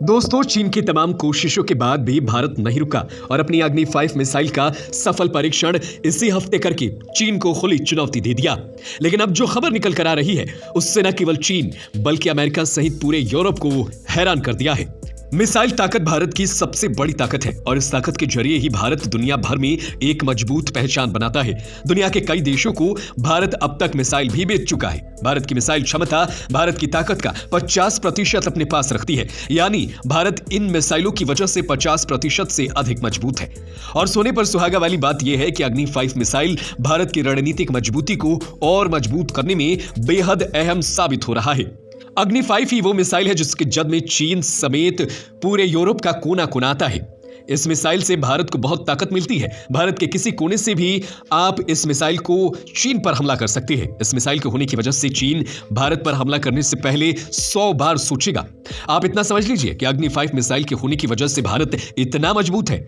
दोस्तों, चीन की तमाम कोशिशों के बाद भी भारत नहीं रुका और अपनी अग्नि 5 मिसाइल का सफल परीक्षण इसी हफ्ते करके चीन को खुली चुनौती दे दिया। लेकिन अब जो खबर निकल कर आ रही है उससे न केवल चीन बल्कि अमेरिका सहित पूरे यूरोप को हैरान कर दिया है। मिसाइल ताकत भारत की सबसे बड़ी ताकत है और इस ताकत के जरिए ही भारत दुनिया भर में एक मजबूत पहचान बनाता है। दुनिया के कई देशों को भारत अब तक मिसाइल भी बेच चुका है। भारत की मिसाइल क्षमता भारत की ताकत का 50% अपने पास रखती है, यानी भारत इन मिसाइलों की वजह से 50% से अधिक मजबूत है। और सोने पर सुहागा वाली बात यह है कि अग्नि 5 मिसाइल भारत की रणनीतिक मजबूती को और मजबूत करने में बेहद अहम साबित हो रहा है। अग्नि 5 ही वो मिसाइल है जिसके जद में चीन समेत पूरे यूरोप का कोना कोना आता है। इस मिसाइल से भारत को बहुत ताकत मिलती है। भारत के किसी कोने से भी आप इस मिसाइल को चीन पर हमला कर सकते हैं। इस मिसाइल के होने की वजह से चीन भारत पर हमला करने से पहले 100 बार सोचेगा। आप इतना समझ लीजिए कि अग्नि 5 मिसाइल के होने की वजह से भारत इतना मजबूत है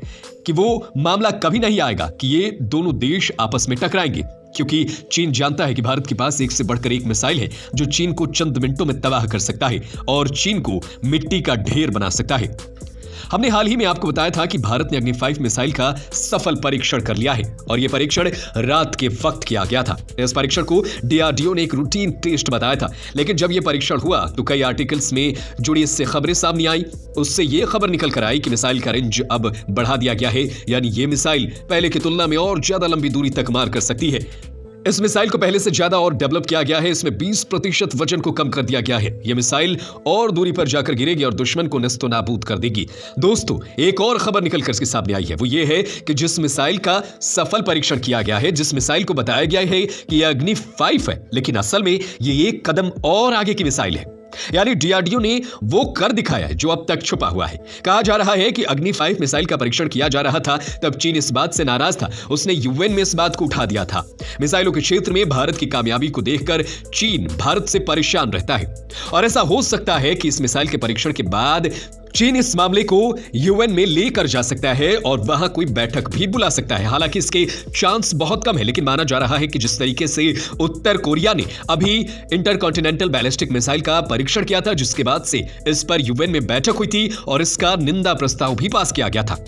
कि वो मामला कभी नहीं आएगा कि ये दोनों देश आपस में टकराएंगे, क्योंकि चीन जानता है कि भारत के पास एक से बढ़कर एक मिसाइल है जो चीन को चंद मिनटों में तबाह कर सकता है और चीन को मिट्टी का ढेर बना सकता है। हमने हाल ही में आपको बताया था कि भारत ने अग्नि 5 मिसाइल का सफल परीक्षण कर लिया है और यह परीक्षण रात के वक्त किया गया था। इस परीक्षण को डीआरडीओ ने एक रूटीन टेस्ट बताया था, लेकिन जब यह परीक्षण हुआ तो कई आर्टिकल्स में जुड़ी इससे खबरें सामने आई। उससे यह खबर निकल कर आई कि मिसाइल का रेंज अब बढ़ा दिया गया है, यानी यह मिसाइल पहले की तुलना में और ज्यादा लंबी दूरी तक मार कर सकती है। इस मिसाइल को पहले से ज्यादा और डेवलप किया गया है। इसमें 20% वजन को कम कर दिया गया है। यह मिसाइल और दूरी पर जाकर गिरेगी और दुश्मन को नस्तो नाबूद कर देगी। दोस्तों, एक और खबर निकल कर इसके सामने आई है, वो ये है कि जिस मिसाइल का सफल परीक्षण किया गया है, जिस मिसाइल को बताया गया है कि यह अग्नि 5 है, लेकिन असल में यह एक कदम और आगे की मिसाइल है। यानी डीआरडीओ ने वो कर दिखाया है जो अब तक छुपा हुआ है। कहा जा रहा है कि अग्नि 5 मिसाइल का परीक्षण किया जा रहा था तब चीन इस बात से नाराज था। उसने यूएन में इस बात को उठा दिया था। मिसाइलों के क्षेत्र में भारत की कामयाबी को देखकर चीन भारत से परेशान रहता है और ऐसा हो सकता है कि इस मिसाइल के परीक्षण के बाद चीन इस मामले को यूएन में लेकर जा सकता है और वहां कोई बैठक भी बुला सकता है। हालांकि इसके चांस बहुत कम है, लेकिन माना जा रहा है कि जिस तरीके से उत्तर कोरिया ने अभी इंटरकॉन्टिनेंटल बैलिस्टिक मिसाइल का परीक्षण किया था, जिसके बाद से इस पर यूएन में बैठक हुई थी और इसका निंदा प्रस्ताव भी पास किया गया था।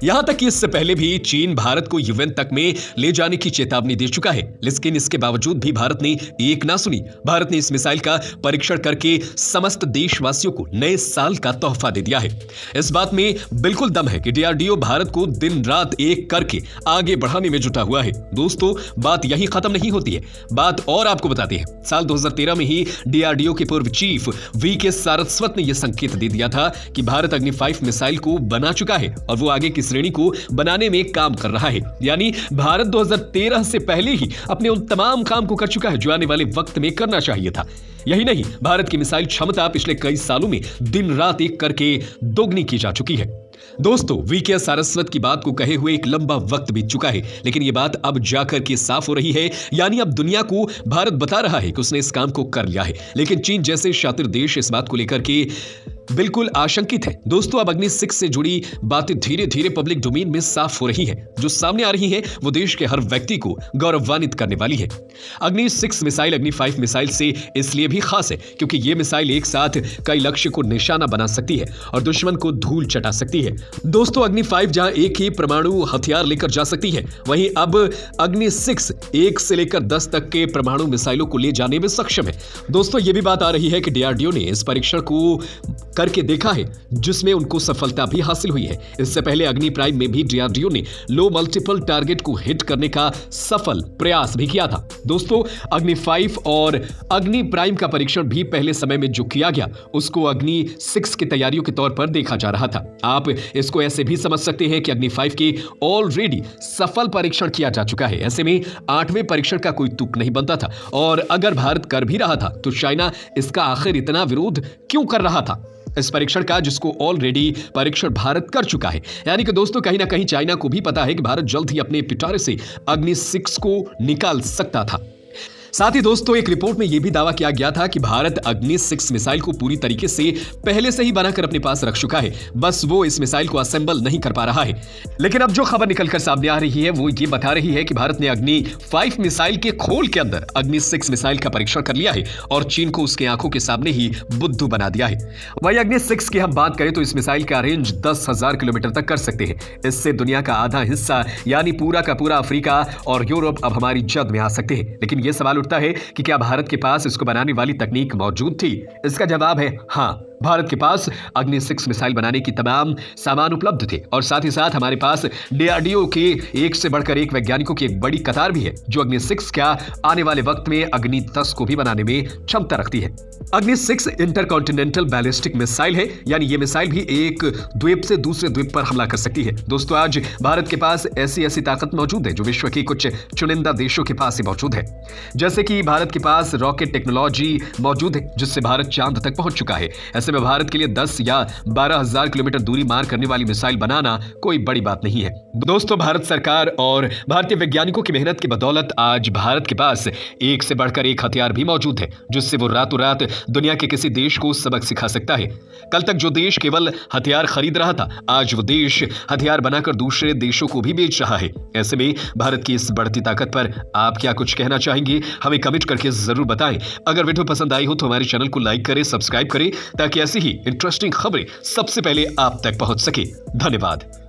यहां तक कि इससे पहले भी चीन भारत को यूएन तक में ले जाने की चेतावनी दे चुका है, लेकिन इसके बावजूद भी भारत ने एक ना सुनी। भारत ने इस मिसाइल का परीक्षण करके समस्त देशवासियों को नए साल का तोहफा दे दिया है। इस बात में बिल्कुल दम है कि डीआरडीओ भारत को दिन रात एक करके आगे बढ़ाने में जुटा हुआ है। दोस्तों, बात यही खत्म नहीं होती है, बात और आपको बताते हैं। साल 2013 में ही डीआरडीओ के पूर्व चीफ वीके सारस्वत ने यह संकेत दे दिया था कि भारत अग्नि 5 मिसाइल को बना चुका है और वो आगे की श्रेणी को बनाने में काम कर रहा है। यानी भारत 2013 से पहले ही अपने उन तमाम काम को कर चुका है जो आने वाले वक्त में करना चाहिए था। यही नहीं, भारत की मिसाइल क्षमता पिछले कई सालों में दिन रात एक करके दोगुनी की जा चुकी है। दोस्तों, वीके सारस्वत की बात को कहे हुए एक लंबा वक्त बीत चुका है, लेकिन यह बात अब जाकर के साफ हो रही है। यानी अब दुनिया को भारत बता रहा है कि उसने इस काम को कर लिया है, लेकिन चीन जैसे शातिर देश इस बात को लेकर के बिल्कुल आशंकित है। दोस्तों, अब अग्नि 6 से जुड़ी बातें धीरे धीरे पब्लिक डोमेन में साफ हो रही है। जो सामने आ रही है वो देश के हर व्यक्ति को गौरवान्वित करने वाली है। अग्नि 6 मिसाइल अग्नि 5 मिसाइल से इसलिए भी खास है क्योंकि ये मिसाइल एक साथ कई लक्ष्य को निशाना बना सकती है और दुश्मन को धूल चटा सकती है। दोस्तों, अग्नि 5 जहां एक ही परमाणु हथियार लेकर जा सकती है, वहीं अब अग्नि 6 1 से लेकर 10 तक के परमाणु मिसाइलों को ले जाने में सक्षम है। दोस्तों, ये भी बात आ रही है कि डीआरडीओ ने इस परीक्षण को करके देखा है, जिसमें उनको सफलता भी हासिल हुई है। इससे पहले अग्नि प्राइम में भी डीआरडीओ ने लो मल्टीपल टारगेट को हिट करने का सफल प्रयास भी किया था। दोस्तों, अग्नि 5 और अग्नि प्राइम का परीक्षण भी पहले समय में जो किया गया उसको अग्नि 6 की तैयारियों के तौर पर देखा जा रहा था। आप इसको ऐसे भी समझ सकते हैं कि अग्नि 5 के ऑलरेडी सफल परीक्षण किया जा चुका है। ऐसे में 8वें परीक्षण का कोई तुक नहीं बनता था और अगर भारत कर भी रहा था तो चाइना इसका आखिर इतना विरोध क्यों कर रहा था इस परीक्षण का, जिसको ऑलरेडी परीक्षण भारत कर चुका है। यानी कि दोस्तों, कहीं ना कहीं चाइना को भी पता है कि भारत जल्द ही अपने पिटारे से अग्नि 6 को निकाल सकता था। साथ ही दोस्तों एक रिपोर्ट में यह भी दावा किया गया था कि भारत अग्नि 6 मिसाइल को पूरी तरीके से पहले से ही बनाकर अपने पास रख चुका है, बस वो इस मिसाइल को असेंबल नहीं कर पा रहा है। लेकिन अब जो खबर निकलकर सामने आ रही है वो ये बता रही है कि भारत ने अग्नि 5 मिसाइल के खोल के अंदर अग्नि 6 मिसाइल का परीक्षण कर लिया है और चीन को उसके आंखों के सामने ही बुद्धू बना दिया है। वहीं अग्नि 6 की हम बात करें तो इस मिसाइल का रेंज 10,000 किलोमीटर तक कर सकते हैं। इससे दुनिया का आधा हिस्सा यानी पूरा का पूरा अफ्रीका और यूरोप अब हमारी जद में आ सकते हैं। लेकिन यह सवाल उठता है कि क्या भारत के पास इसको बनाने वाली तकनीक मौजूद थी? इसका जवाब है हाँ, भारत के पास अग्नि 6 मिसाइल बनाने की तमाम सामान उपलब्ध थे और साथ ही साथ हमारे पास डीआरडीओ के एक से बढ़कर एक वैज्ञानिकों की एक बड़ी कतार भी है जो अग्नि 6 क्या आने वाले वक्त में अग्नि 10 को भी बनाने में क्षमता रखती है। अग्नि 6 इंटरकॉन्टिनेंटल बैलिस्टिक मिसाइल है, यानी यह मिसाइल भी एक द्वीप से दूसरे द्वीप पर हमला कर सकती है। दोस्तों आज भारत के पास ऐसी ताकत मौजूद है जो विश्व के कुछ चुनिंदा देशों के पास ही मौजूद है। जैसे कि भारत के पास रॉकेट टेक्नोलॉजी मौजूद है जिससे भारत चांद तक पहुंच चुका है। ऐसे में भारत के लिए 10 या 12,000 किलोमीटर दूरी मार करने वाली मिसाइल बनाना कोई बड़ी बात नहीं है। दोस्तों भारत सरकार और भारतीय वैज्ञानिकों की मेहनत की बदौलत आज भारत के पास एक से बढ़कर एक हथियार भी मौजूद है जिससे वो रातों रात दुनिया के किसी देश को सबक सिखा सकता है। कल तक जो देश केवल हथियार खरीद रहा था, आज वो देश हथियार बनाकर दूसरे देशों को भी बेच रहा है। ऐसे में भारत की इस बढ़ती ताकत पर आप क्या कुछ कहना चाहेंगे? हमें कमेंट करके जरूर बताएं। अगर वीडियो पसंद आई हो तो हमारे चैनल को लाइक करें, सब्सक्राइब करें ताकि ऐसी ही इंटरेस्टिंग खबरें सबसे पहले आप तक पहुंच सके। धन्यवाद।